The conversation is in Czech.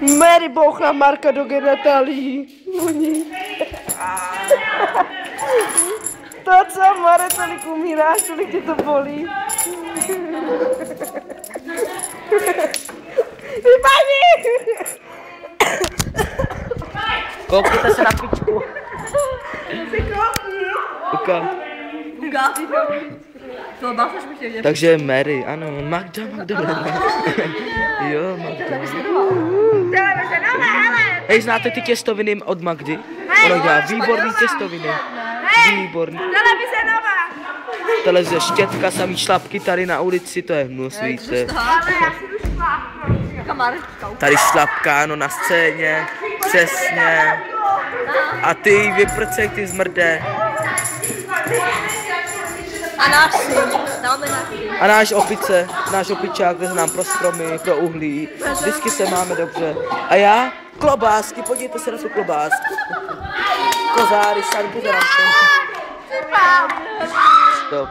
Mary bouchla Marka do genitálí. To co, Mare, tolik umíráš, tolik tě to bolí. Vypadni! Koukněte se na pičku. Jsi koukni. Uka. To báfeš mi chtěl. Takže Mary, ano, Magda. Jo, Magda. Televize nové, hele! Hej, znáte ty těstoviny od Magdy? Ona dělá výborný těstoviny. Výborný. Televize nová! Televize štětka, samý šlapky tady na ulici, to je hnus, víte. Ale já si jdu šlápnout. Kamarečka. Tady šlapka, no na scéně, přesně. A ty vyprcej, ty zmrde. A náš syn. Dáme na syn. A náš opičák, kde nám pro stromy, pro uhlí. Vždycky se máme dobře. A já? Klobásky, podívejte se na tu klobásku. Kozáry, šanky, Stop.